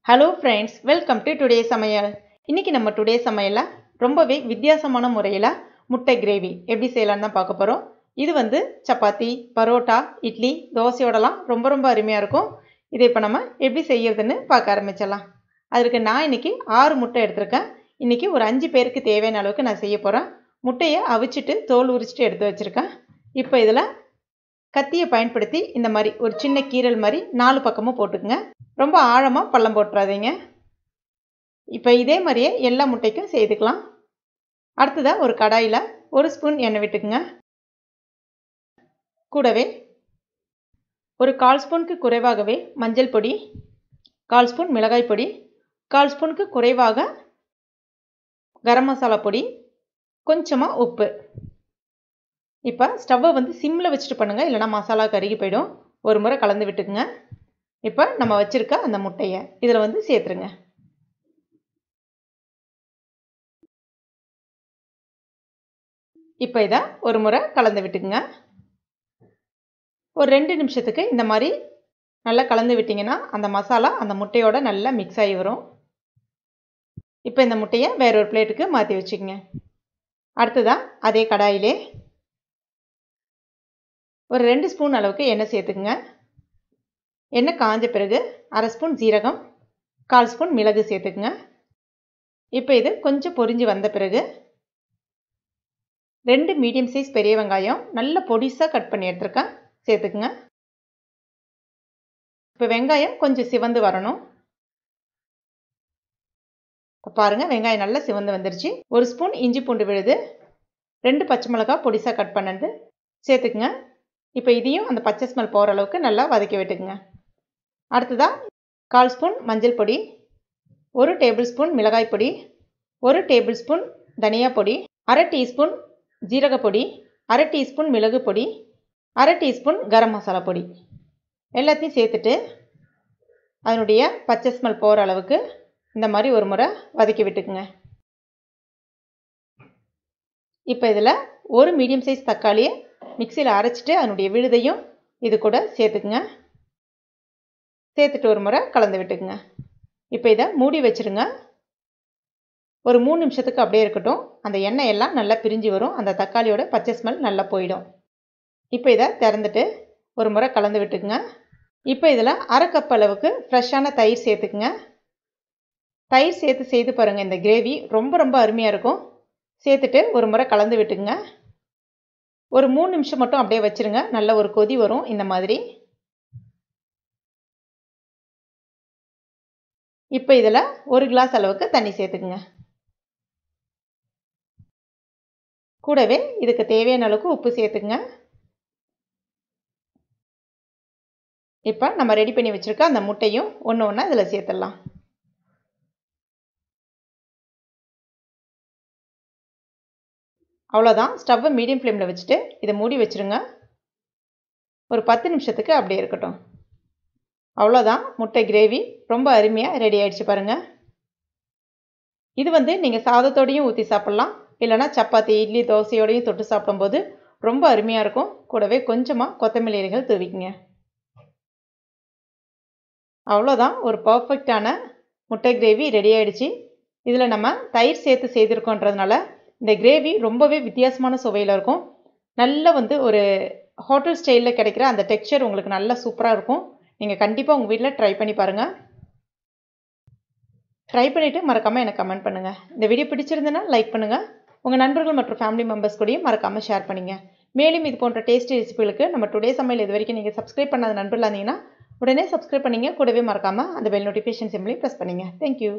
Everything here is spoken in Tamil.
Hello friends, welcome to today's Samayal. இன்னைக்கு நம்ம டுடே சமையல்ல ரொம்பவே வித்தியாசமான முறையில முட்டை கிரேவி எப்படி செய்யலாம்னு தான் பார்க்க போறோம். இது வந்து சப்பாத்தி, பரோட்டா, இட்லி, தோசையோடலாம் ரொம்ப அருமையா இருக்கும். இதை இப்ப நம்ம எப்படி செய்யறதுன்னு பார்க்க ஆரம்பிச்சலாம். அதுக்கு நான் இன்னைக்கு 6 முட்டை எடுத்துர்க்கேன். இன்னைக்கு ஒரு 5 பேருக்கு தேவையான அளவுக்கு நான் செய்ய போறேன். முட்டையை அவிச்சிட்டு தோல் உரிச்சிட்டு எடுத்து வச்சிருக்கேன். இப்போ இதல கத்தியை பயன்படுத்தி இந்த மாதிரி ஒரு சின்ன கீரல் மாதிரி 4 பக்கமும் போட்டுக்கங்க. ரொம்ப ஆழமா பள்ளம் போட்றாதீங்க. இப்போ இதே மாதிரியே எல்லா முட்டைக்கும் செய்துக்கலாம். அடுத்ததா ஒரு கடாயில 1 ஸ்பூன் எண்ணெய் விட்டுக்குங்க. கூடவே ஒரு 1/4 ஸ்பூனுக்கு குறைவாகவே மஞ்சள் பொடி, 1/4 ஸ்பூன் மிளகாய் பொடி, 1/4 ஸ்பூனுக்கு குறைவாக கரம் மசாலா பொடி, கொஞ்சமா உப்பு. இப்போ ஸ்டவ்வை வந்து சிம்ல வச்சுட்டு பண்ணுங்க, இல்லனா மசாலா கருகி போய்டும். ஒரு முறை கலந்து விட்டுக்குங்க. இப்போ நம்ம வச்சிருக்க அந்த முட்டையை இதல வந்து சேர்த்துருங்க. இப்போ இத ஒரு முறை கலந்து விட்டுக்குங்க. ஒரு 2 நிமிஷத்துக்கு இந்த மாதிரி நல்லா கலந்து விட்டீங்கன்னா அந்த மசாலா அந்த முட்டையோட நல்லா மிக்ஸ் ஆகி வரும். இப்போ இந்த முட்டையை வேற ஒரு பிளேட்டுக்கு மாத்தி வச்சுக்கங்க. அடுத்ததா அதே கடாயிலே ஒரு 2 ஸ்பூன் அளவுக்கு எண்ணெய் சேர்த்துக்குங்க. எண்ணெய் காஞ்ச பிறகு 1/2 ஸ்பூன் ஜீரகம், 1/4 ஸ்பூன் மிளகு சேர்த்துக்குங்க. இப்போ இது கொஞ்சம் பொரிஞ்சு வந்த பிறகு 2 மீடியம் சைஸ் பெரிய வெங்காயம் நல்ல பொடிசா கட் பண்ணி எடுத்துர்க்கேன், சேர்த்துக்குங்க. இப்போ வெங்காயம் கொஞ்சம் சிவந்து வரணும். பாருங்க வெங்காயம் நல்லா சிவந்து வந்துருச்சு. 1 ஸ்பூன் இஞ்சி பூண்டு விழுது, 2 பச்சை மிளகாய் பொடிசா கட் பண்ணது சேர்த்துக்குங்க. இப்போ இதையும் அந்த பச்சை ஸ்மெல் போற அளவுக்கு நல்லா வதக்கி விட்டுக்குங்க. அடுத்ததா 1/4 ஸ்பூன் மஞ்சள் பொடி, 1 டேபிள் ஸ்பூன் மிளகாய் பொடி, 1 டேபிள் ஸ்பூன் தனியா பொடி, 1/2 டீஸ்பூன் ஜீரக பொடி, 1/2 டீஸ்பூன் மிளகு பொடி, 1/2 டீஸ்பூன் கரம் மசாலா பொடி எல்லாத்தையும் சேர்த்துட்டு அதனுடைய பச்சை ஸ்மெல் போற அளவுக்கு இந்த மாதிரி ஒரு முறை வதக்கி விட்டுக்குங்க. இப்போ இதல ஒரு மீடியம் சைஸ் தக்காளியை மிக்ஸில அரைச்சிட்டு அதனுடைய விழுதையும் இது கூட சேர்த்துக்குங்க. சேர்த்துட்டு ஒரு முறை கலந்து விட்டுக்குங்க. இப்போ இத மூடி வச்சிருங்க. ஒரு 3 நிமிஷத்துக்கு அப்படியே இருக்கட்டும். அந்த எண்ணெய் எல்லாம் நல்லா பிரிஞ்சு வரும். அந்த தக்காளியோட பச்சை ஸ்மெல் நல்லா போய்டும். இப்போ இத திறந்துட்டு ஒரு முறை கலந்து விட்டுக்குங்க. இப்போ இதல 1/2 கப் அளவுக்கு ஃப்ரெஷ்ஷான தயிர் சேர்த்துக்குங்க. தயிர் சேர்த்து செய்து பாருங்க, இந்த கிரேவி ரொம்ப அருமையா இருக்கும். சேர்த்துட்டு ஒரு முறை கலந்து விட்டுக்குங்க. ஒரு 3 நிமிஷம் மட்டும் அப்படியே வச்சிருங்க. நல்ல ஒரு கொதி வரும் இந்த மாதிரி. இப்போ இதல 1 கிளாஸ் அளவுக்கு தண்ணி சேர்த்துக்குங்க. கூடவே இதுக்கு தேவையான அளவுக்கு உப்பு சேர்த்துக்குங்க. இப்போ நம்ம ரெடி பண்ணி வச்சிருக்க அந்த முட்டையும் ஒண்ணா இதல சேர்த்துடலாம். அவ்வளவுதான். ஸ்டவ்வை மீடியம் ஃப்ளேம்ல வச்சுட்டு இதை மூடி வச்சிருங்க. ஒரு 10 நிமிஷத்துக்கு அப்படியே இருக்கட்டும். அவ்வளவுதான், முட்டை கிரேவி ரொம்ப அருமையா ரெடி ஆயிடுச்சு பாருங்க. இது வந்து நீங்க சாதத்தோடையும் ஊத்தி சாப்பிடலாம், இல்லனா சப்பாத்தி, இட்லி, தோசையோடையும் தொட்டு சாப்பிடும்போது ரொம்ப அருமையா இருக்கும். கூடவே கொஞ்சமா கொத்தமல்லி இலைகள் தூவிக்குங்க. அவ்வளவுதான், ஒரு பெர்ஃபெக்ட்டான முட்டை கிரேவி ரெடி ஆயிடுச்சு. இதுல நம்ம தயிர் சேர்த்து செய்திருக்கோம்ன்றதுனால இந்த கிரேவி ரொம்பவே வித்தியாசமான சுவையில இருக்கும். நல்ல வந்து ஒரு ஹோட்டல் ஸ்டைல்ல கிடைக்கிற அந்த டெக்ஸ்சர் உங்களுக்கு நல்லா சூப்பரா இருக்கும். நீங்க கண்டிப்பா உங்க வீட்ல ட்ரை பண்ணி பாருங்க. ட்ரை பண்ணிட்டு மறக்காம எனக்கு கமெண்ட் பண்ணுங்க. இந்த வீடியோ பிடிச்சிருந்தனா லைக் பண்ணுங்க. உங்க நண்பர்கள் மற்றும் ஃபேமிலி மெம்பர்ஸ் கூடயும் மறக்காம ஷேர் பண்ணுங்க. மேலும் இது போன்ற டேஸ்டி ரெசிபிகளுக்கு நம்ம டுடே சமையல் இதுவரைக்கும் நீங்க சப்ஸ்கிரைப் பண்ணாத நண்பர்களா இருந்தீங்கன்னா உடனே சப்ஸ்கிரைப் பண்ணீங்க. கூடவே மறக்காம அந்த பெல் நோட்டிஃபிகேஷன் சிம்பலையும் பிரஸ் பண்ணுங்க. Thank you.